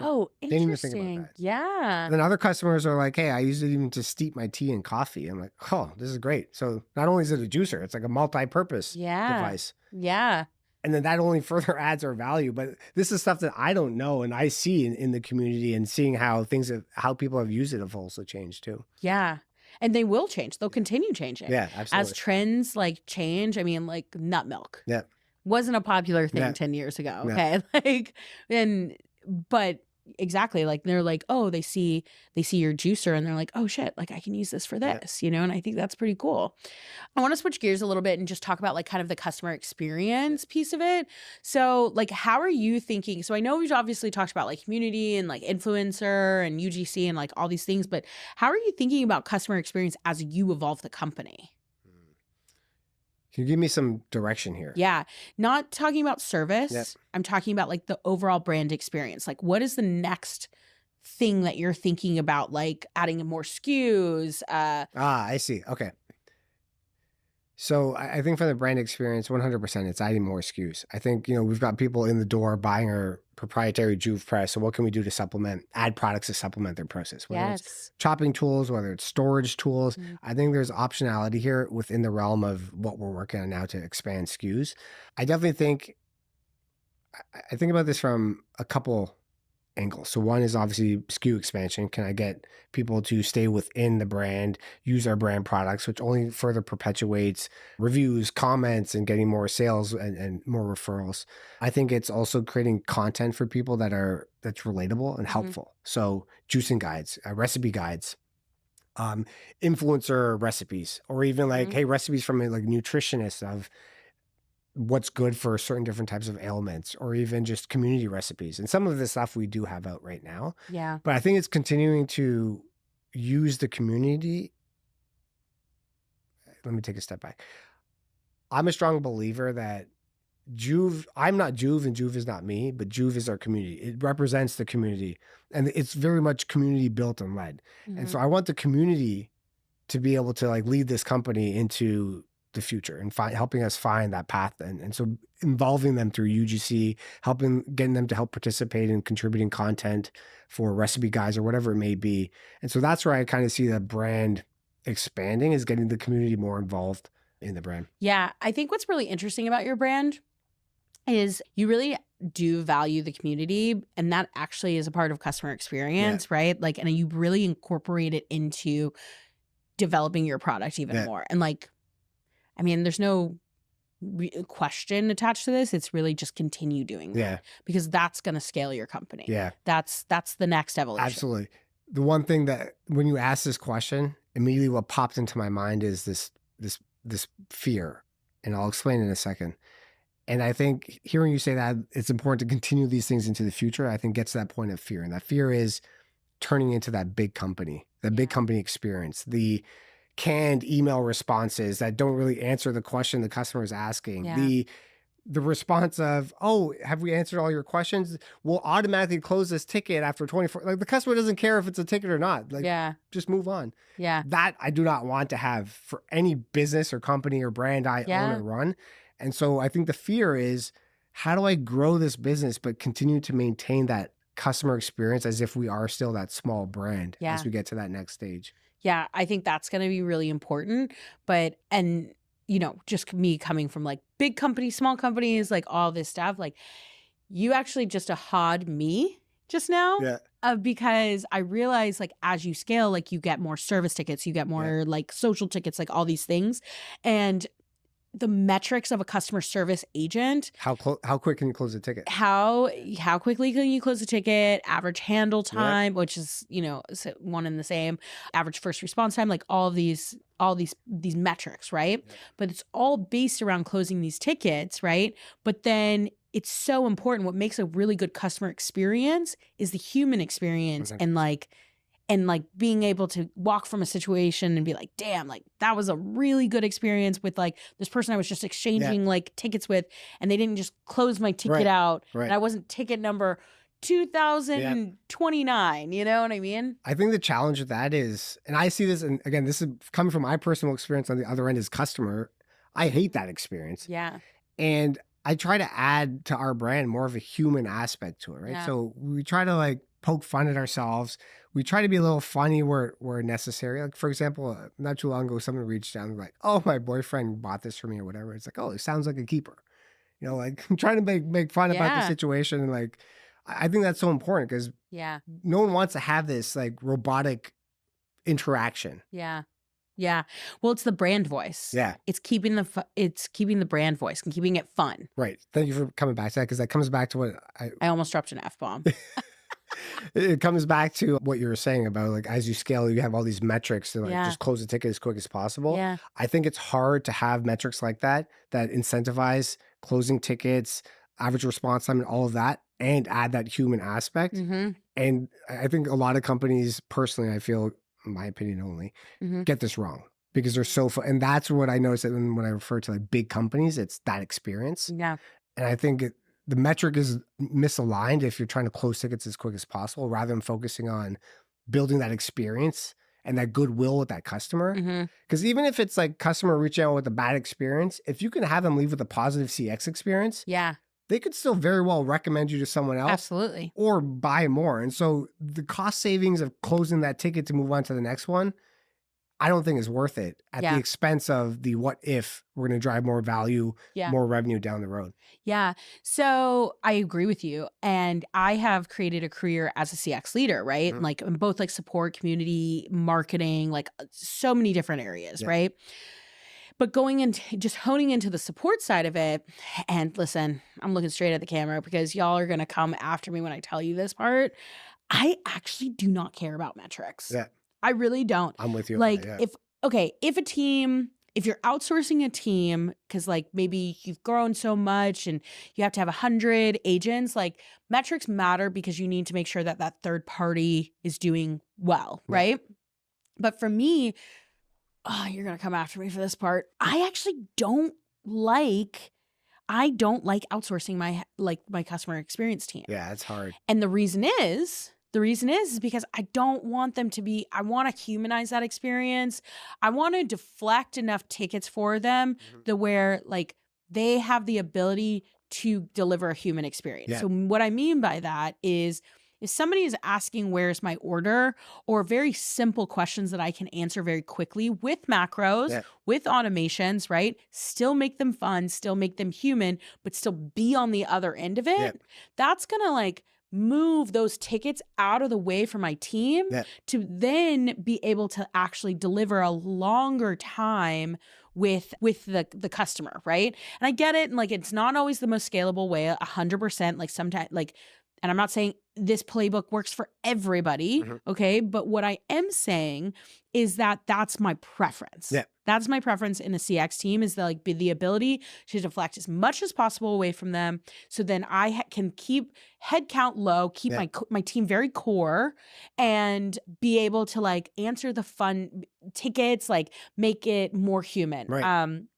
Oh, Didn't even think about interesting. that. Yeah. Then other customers are like, hey, I use it even to steep my tea and coffee. I'm like, oh, this is great. So not only is it a juicer, it's like a multi-purpose device. Yeah. And then that only further adds our value. But this is stuff that I don't know and I see in the community, and seeing how how people have used it have also changed too. Yeah. And they will change. They'll continue changing. Yeah, absolutely. As trends like change. I mean, like nut milk. Yeah. Wasn't a popular thing Yeah. 10 years ago. Yeah. Okay. Like, but exactly, like they're like, oh, they see your juicer and they're like, oh shit, like I can use this for this, you know? And I think that's pretty cool. I want to switch gears a little bit and just talk about like kind of the customer experience piece of it. So like, how are you thinking? So I know we've obviously talked about like community and like influencer and UGC and like all these things, but how are you thinking about customer experience as you evolve the company? Can you give me some direction here? Yeah. Not talking about service. Yep. I'm talking about like the overall brand experience. Like what is the next thing that you're thinking about, like adding more SKUs? I see. Okay. So I think for the brand experience, 100%, it's adding more SKUs. I think, we've got people in the door buying our proprietary JUV press. So what can we do to add products to supplement their process? Whether it's chopping tools, whether it's storage tools. I think there's optionality here within the realm of what we're working on now to expand SKUs. I definitely think about this from a couple angles. So one is obviously SKU expansion. Can I get people to stay within the brand, use our brand products, which only further perpetuates reviews, comments, and getting more sales and more referrals. I think it's also creating content for people that's relatable and helpful. So juicing guides, recipe guides, influencer recipes, or even like, hey, recipes from like nutritionists of what's good for certain different types of ailments, or even just community recipes. And some of this stuff we do have out right now. Yeah. But I think it's continuing to use the community. Let me take a step back. I'm a strong believer that I'm not JUV and JUV is not me, but JUV is our community. It represents the community, and it's very much community built and led. And so I want the community to be able to like lead this company into the future and helping us find that path. And so involving them through UGC, getting them to help participate in contributing content for recipe guides or whatever it may be. And so that's where I kind of see the brand expanding, is getting the community more involved in the brand. Yeah. I think what's really interesting about your brand is you really do value the community, and that actually is a part of customer experience, right? Like, and you really incorporate it into developing your product even more. And like, I mean, there's no question attached to this. It's really just continue doing that, because that's going to scale your company. Yeah. That's the next evolution. Absolutely. The one thing that when you ask this question, immediately what popped into my mind is this fear, and I'll explain in a second. And I think hearing you say that it's important to continue these things into the future, I think gets to that point of fear. And that fear is turning into that big company, big company experience, the canned email responses that don't really answer the question the customer is asking. The response of, oh, have we answered all your questions? We'll automatically close this ticket after 24. Like the customer doesn't care if it's a ticket or not. Like, just move on. Yeah. That I do not want to have for any business or company or brand I own or run. And so I think the fear is, how do I grow this business but continue to maintain that customer experience as if we are still that small brand as we get to that next stage? Yeah, I think that's going to be really important. And just me coming from like big companies, small companies, like all this stuff, like you actually just ahawed me just now. Because I realize like as you scale, like you get more service tickets, you get more like social tickets, like all these things. And the metrics of a customer service agent. How quick can you close a ticket? How quickly can you close a ticket? Average handle time, which is, one and the same. Average first response time, like all these metrics, right? But it's all based around closing these tickets, right? But then it's so important. What makes a really good customer experience is the human experience, and being able to walk from a situation and be like, damn, like that was a really good experience with like this person I was just exchanging like tickets with, and they didn't just close my ticket out, and I wasn't ticket number 2029. You know what I mean? I think the challenge with that is, and I see this, and again, this is coming from my personal experience on the other end as customer. I hate that experience. Yeah. And I try to add to our brand more of a human aspect to it, right? Yeah. So we try to like poke fun at ourselves. We try to be a little funny where necessary. Like, for example, not too long ago, someone reached out and was like, oh, my boyfriend bought this for me or whatever. It's like, oh, it sounds like a keeper. You know, like I'm trying to make fun about the situation. And like, I think that's so important because no one wants to have this like robotic interaction. Yeah. Yeah. Well, it's the brand voice. Yeah. It's keeping the brand voice and keeping it fun. Right. Thank you for coming back to that, because that comes back to what I almost dropped an F-bomb. It comes back to what you were saying about like, as you scale, you have all these metrics to like just close the ticket as quick as possible. Yeah. I think it's hard to have metrics like that incentivize closing tickets, average response time, and all of that, and add that human aspect. And I think a lot of companies, personally, I feel, in my opinion only, get this wrong because they're so and that's what I noticed that when I refer to like big companies, it's that experience. Yeah. And I think the metric is misaligned if you're trying to close tickets as quick as possible, rather than focusing on building that experience and that goodwill with that customer. Because even if it's like customer reaching out with a bad experience, if you can have them leave with a positive CX experience, they could still very well recommend you to someone else. Absolutely. Or buy more. And so the cost savings of closing that ticket to move on to the next one, I don't think is worth it at the expense of the what if we're going to drive more value, more revenue down the road. Yeah. So I agree with you. And I have created a career as a CX leader, right? Like in both like support, community, marketing, like so many different areas, right? But going into just honing into the support side of it, and listen, I'm looking straight at the camera because y'all are going to come after me when I tell you this part. I actually do not care about metrics. Yeah. I really don't. I'm with you. Like if you're outsourcing a team, because like maybe you've grown so much and you have to have 100 agents, like metrics matter because you need to make sure that that third party is doing well, right? But for me, you're going to come after me for this part. I actually don't like outsourcing my customer experience team. Yeah, it's hard. And the reason is because I don't want them to be, I want to humanize that experience. I want to deflect enough tickets for them to where like they have the ability to deliver a human experience. So what I mean by that is, if somebody is asking where's my order, or very simple questions that I can answer very quickly with macros, with automations, right? Still make them fun, still make them human, but still be on the other end of it. That's going to like move those tickets out of the way for my team to then be able to actually deliver a longer time with the customer, right? And I get it. And like, it's not always the most scalable way, 100%. Like sometimes like, and I'm not saying this playbook works for everybody, okay? But what I am saying is that that's my preference. That's my preference in a CX team, is the ability to deflect as much as possible away from them. So then I can keep headcount low, keep my team very core, and be able to like answer the fun tickets, like make it more human.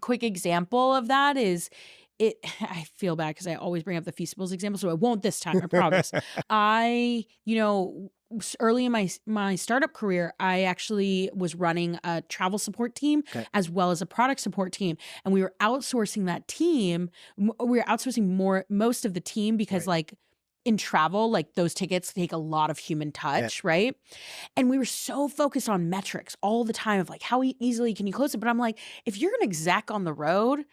Quick example of that is, I feel bad because I always bring up the Feastables example, so I won't this time, I promise. Early in my startup career, I actually was running a travel support team as well as a product support team. And we were outsourcing that team. We were outsourcing most of the team because like in travel, like those tickets take a lot of human touch, right? And we were so focused on metrics all the time of like, how easily can you close it? But I'm like, if you're an exec on the road,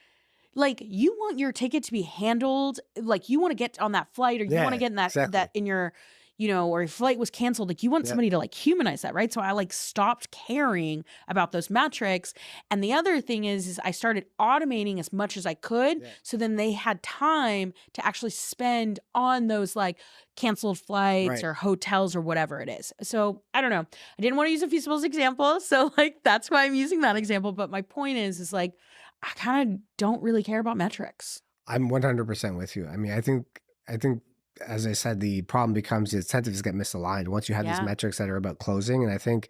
like you want your ticket to be handled, like you want to get on that flight, or you want to get in that in your, or your flight was canceled. Like you want somebody to like humanize that, right? So I like stopped caring about those metrics. And the other thing is I started automating as much as I could. So then they had time to actually spend on those like canceled flights or hotels or whatever it is. So I don't know. I didn't want to use a Feastables example. So like, that's why I'm using that example. But my point is like, I kind of don't really care about metrics. I'm 100% with you. I mean, I think, as I said, the problem becomes the incentives get misaligned once you have these Yeah. metrics that are about closing. And I think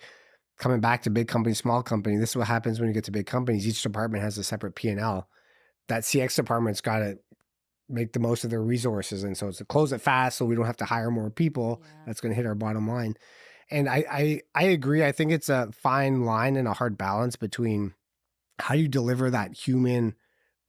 coming back to big company, small company, this is what happens when you get to big companies. Each department has a separate P&L. That CX department's got to make the most of their resources. And so it's to close it fast so we don't have to hire more people. Yeah. That's going to hit our bottom line. And I agree. I think it's a fine line and a hard balance between how you deliver that human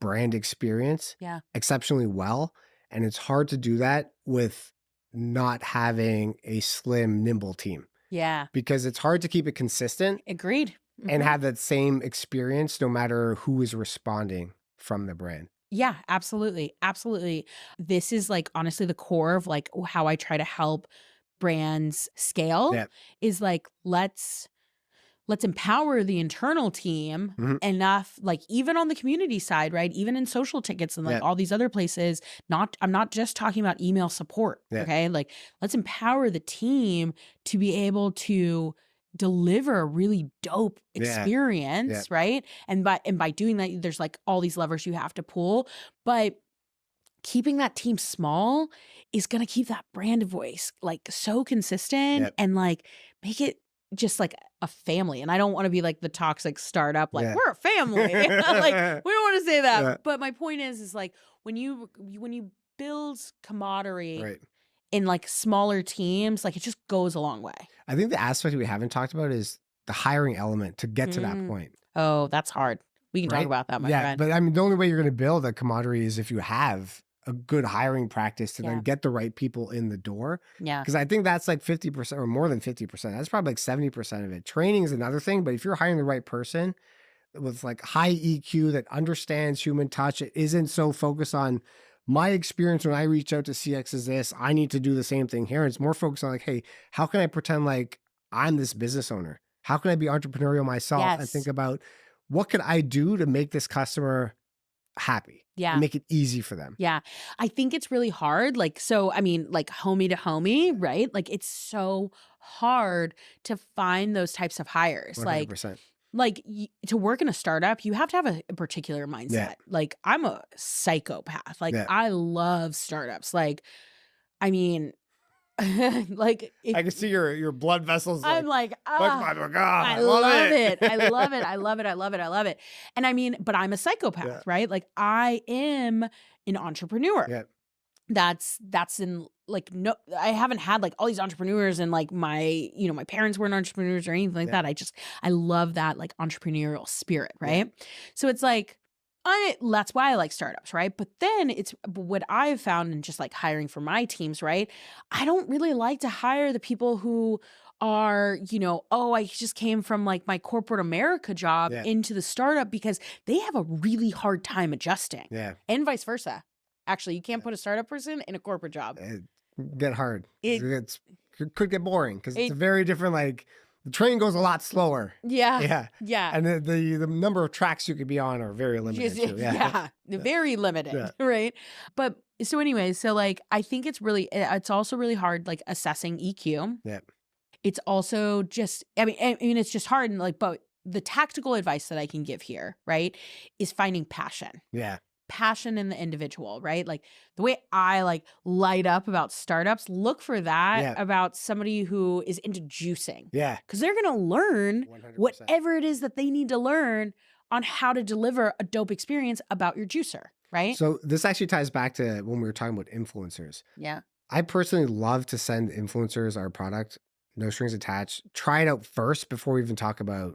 brand experience Yeah. exceptionally well. And it's hard to do that with not having a slim, nimble team, Yeah. because it's hard to keep it consistent Agreed. and Mhm. have that same experience no matter who is responding from the brand. Yeah, absolutely. Absolutely. This is like honestly the core of like how I try to help brands scale Yeah. is like let's empower the internal team Mhm. enough, like even on the community side, right? Even in social tickets and like Yeah. all these other places, I'm not just talking about email support. Yeah. Okay. Like let's empower the team to be able to deliver a really dope Yeah. experience, right? And by doing that, there's like all these levers you have to pull. But keeping that team small is going to keep that brand voice like so consistent Yep. and like make it just like a family. And I don't want to be like the toxic startup, like Yeah. we're a family. Like we don't want to say that. Yeah. But my point is like when you build camaraderie Right. in like smaller teams, like it just goes a long way. I think the aspect we haven't talked about is the hiring element to get to that point. Oh, that's hard. We can talk Right? about that, my Yeah, friend. but I mean, the only way you're going to build a camaraderie is if you have a good hiring practice to Yeah. then get the right people in the door. Yeah. Because I think that's like 50% or more than 50%. That's probably like 70% of it. Training is another thing, but if you're hiring the right person with like high EQ that understands human touch, it isn't so focused on my experience when I reach out to CX is this, I need to do the same thing here. It's more focused on like, hey, how can I pretend like I'm this business owner? How can I be entrepreneurial myself and Yes. think about what could I do to make this customer happy? Yeah. And make it easy for them. Yeah. I think it's really hard. Like, so, I mean, like homie to homie, right? Like, it's so hard to find those types of hires. 100%. Like to work in a startup, you have to have a particular mindset. Yeah. Like, I'm a psychopath. Like, Yeah. I love startups. Like, I mean, like, if I can see your blood vessels. I'm like, my God, I love it. I love it. I love it. I love it. I love it. And I mean, but I'm a psychopath, Yeah. right? Like I am an entrepreneur. Yeah. That's in like, no, I haven't had like all these entrepreneurs and like my parents weren't entrepreneurs or anything like Yeah. that. I love that like entrepreneurial spirit. Right. So it's like, that's why I like startups, right? But then it's what I've found in just like hiring for my teams, right? I don't really like to hire the people who are, I just came from like my corporate America job Yeah. into the startup because they have a really hard time adjusting. Yeah. And vice versa. Actually, you can't put a startup person in a corporate job. It get hard. It Could get boring because it's a very different, like the train goes a lot slower. Yeah. Yeah. And the number of tracks you could be on are very limited too. Yeah. Very limited, right? But so anyway, so like I think it's also really hard like assessing EQ. Yeah. It's also just I mean it's just hard and like but the tactical advice that I can give here, right, is finding passion. Yeah. Passion in the individual, right? Like the way I like light up about startups, look for that about somebody who is into juicing. Yeah. Because they're going to learn 100%. whatever it is that they need to learn on how to deliver a dope experience about your juicer, right? So this actually ties back to when we were talking about influencers. Yeah. I personally love to send influencers our product, no strings attached. Try it out first before we even talk about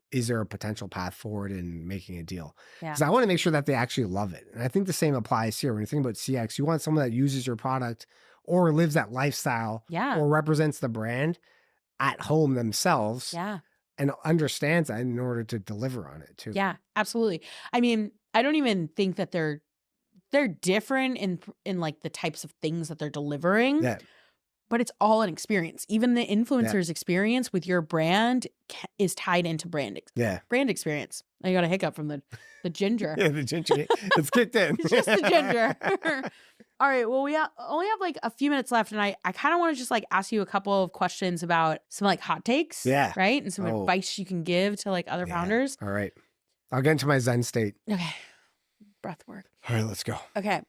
is there a potential path forward in making a deal? Yeah. Because I want to make sure that they actually love it. And I think the same applies here. When you think about CX, you want someone that uses your product or lives that lifestyle or represents the brand at home themselves and understands that in order to deliver on it too. Yeah, absolutely. I mean, I don't even think that they're different in like the types of things that they're delivering. Yeah. But it's all an experience. Even the influencer's experience with your brand is tied into brand experience. I got a hiccup from the ginger. Yeah, the ginger. It's kicked in. It's just the ginger. All right. Well, we only have like a few minutes left. And I kind of want to just like ask you a couple of questions about some like hot takes. Yeah. Right. And some advice you can give to like other founders. All right. I'll get into my Zen state. Okay. breath work. All right, let's go. Okay.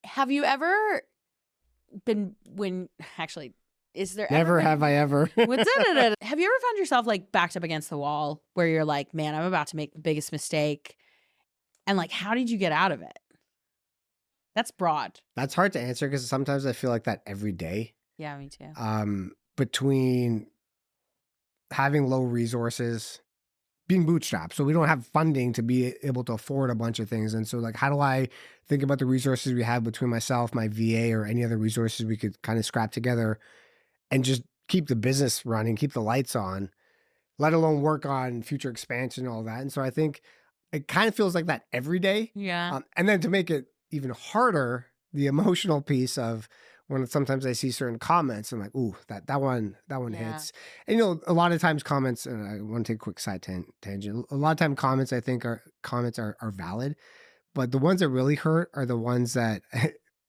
Have you ever been is there Never have I ever. Have you ever found yourself like backed up against the wall where you're like, man, I'm about to make the biggest mistake? And like, how did you get out of it? That's broad. That's hard to answer because sometimes I feel like that every day. Yeah, me too. Between having low resources, being bootstrapped, so we don't have funding to be able to afford a bunch of things. And so like, how do I think about the resources we have between myself, my VA, or any other resources we could kind of scrap together and just keep the business running, keep the lights on, let alone work on future expansion and all that. And so I think it kind of feels like that every day. Yeah. And then to make it even harder, the emotional piece of when sometimes I see certain comments, I'm like, ooh, that one Yeah. hits. And you know, a lot of times comments, and I want to take a quick side tangent. A lot of time comments, I think comments are valid, but the ones that really hurt are the ones that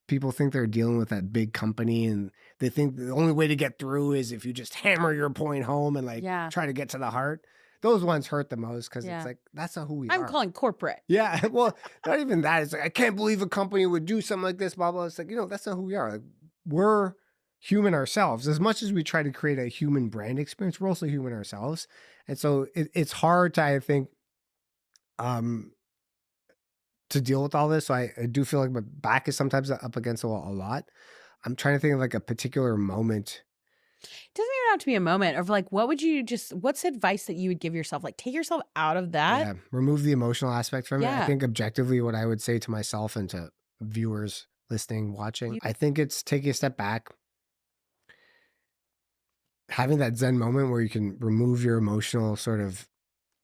people think they're dealing with that big company and they think the only way to get through is if you just hammer your point home and like Yeah. try to get to the heart. Those ones hurt the most because Yeah. it's like, that's not who we I'm are. calling corporate. Yeah. Well, not even that. It's like, I can't believe a company would do something like this, blah, blah. It's like, you know, that's not who we are. Like, we're human ourselves. As much as we try to create a human brand experience, we're also human ourselves. And so it's hard to, I think, to deal with all this. So I do feel like my back is sometimes up against the wall a lot. I'm trying to think of like a particular moment. It doesn't even have to be a moment of like, what's advice that you would give yourself? Like, take yourself out of that. Yeah, remove the emotional aspect from it. I Yeah. think objectively what I would say to myself and to viewers listening, watching, I think it's taking a step back, having that Zen moment where you can remove your emotional sort of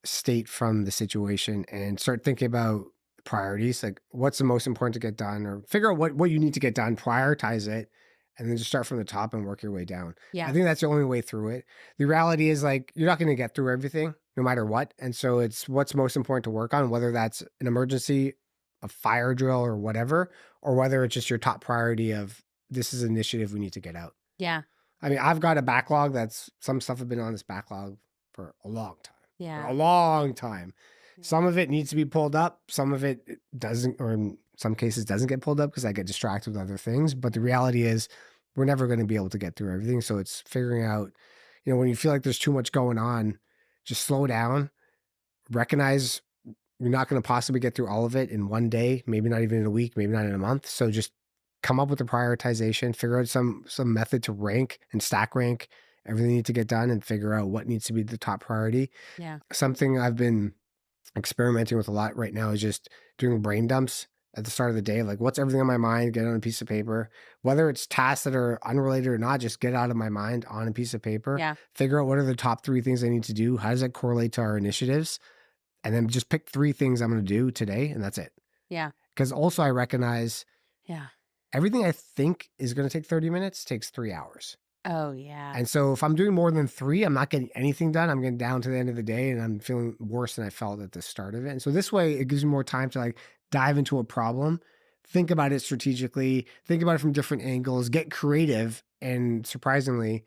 state from the situation and start thinking about priorities, like what's the most important to get done, or figure out what you need to get done, prioritize it, and then just start from the top and work your way down. Yeah. I think that's the only way through it. The reality is like, you're not going to get through everything no matter what. And so it's what's most important to work on, whether that's an emergency, a fire drill or whatever, or whether it's just your top priority of this is an initiative we need to get out. Yeah. I mean, I've got a backlog that's some stuff have been on this backlog for a long time. Yeah. For a long time. Some of it needs to be pulled up. Some of it doesn't, or in some cases doesn't get pulled up because I get distracted with other things. But the reality is we're never going to be able to get through everything. So it's figuring out, you know, when you feel like there's too much going on, just slow down, recognize you're not going to possibly get through all of it in one day, maybe not even in a week, maybe not in a month. So just come up with a prioritization, figure out some method to rank and stack rank everything you need to get done and figure out what needs to be the top priority. Yeah. Something I've been experimenting with a lot right now is just doing brain dumps at the start of the day. Like, what's everything on my mind? Get it on a piece of paper. Whether it's tasks that are unrelated or not, just get it out of my mind on a piece of paper. Yeah. Figure out what are the top 3 things I need to do. How does that correlate to our initiatives? And then just pick 3 things I'm going to do today, and that's it. Yeah. Because also I recognize everything I think is going to take 30 minutes takes 3 hours. Oh, yeah. And so if I'm doing more than 3, I'm not getting anything done. I'm getting down to the end of the day and I'm feeling worse than I felt at the start of it. And so this way it gives me more time to like dive into a problem, think about it strategically, think about it from different angles, get creative. And surprisingly,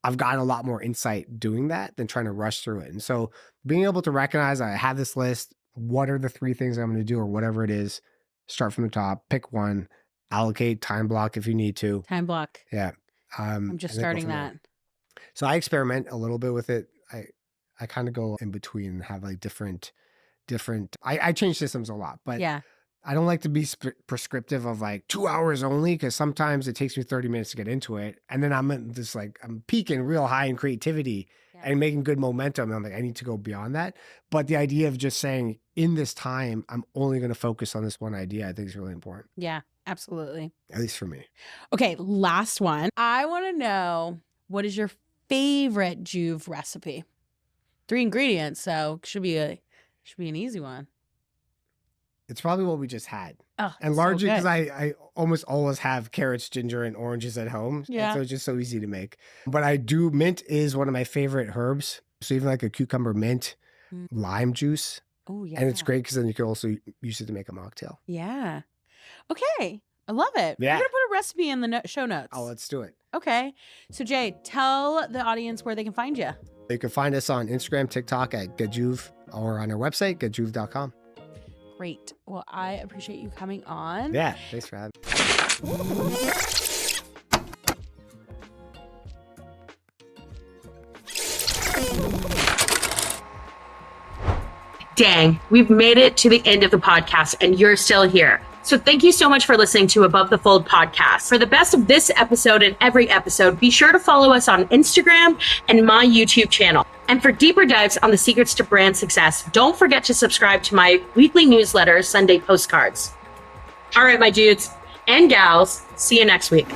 I've gotten a lot more insight doing that than trying to rush through it. And so being able to recognize I have this list, what are the 3 things I'm going to do or whatever it is, start from the top, pick one, allocate time block if you need to. Time block. Yeah. I'm just starting that. So I experiment a little bit with it. I kind of go in between and have like different, I change systems a lot, but Yeah. I don't like to be prescriptive of like 2 hours only, because sometimes it takes me 30 minutes to get into it. And then I'm just like, I'm peaking real high in creativity and making good momentum. And I'm like, I need to go beyond that. But the idea of just saying in this time, I'm only going to focus on this one idea, I think is really important. Yeah, absolutely. At least for me. Okay, last one. I want to know, what is your favorite JUV recipe? 3 ingredients, so should be an easy one. It's probably what we just had. Oh, and largely so because I almost always have carrots, ginger, and oranges at home. Yeah. And so it's just so easy to make. But mint is one of my favorite herbs. So even like a cucumber mint, lime juice. Oh, yeah. And it's great because then you can also use it to make a mocktail. Yeah. Okay. I love it. Yeah. We're going to put a recipe in the show notes. Oh, let's do it. Okay. So Jay, tell the audience where they can find you. You can find us on Instagram, TikTok at GetJuv, or on our website, getjuv.com. Great. Well, I appreciate you coming on. Yeah, thanks for having me. Dang, we've made it to the end of the podcast and you're still here. So thank you so much for listening to Above the Fold podcast. For the best of this episode and every episode, be sure to follow us on Instagram and my YouTube channel. And for deeper dives on the secrets to brand success, don't forget to subscribe to my weekly newsletter, Sunday Postcards. All right, my dudes and gals, see you next week.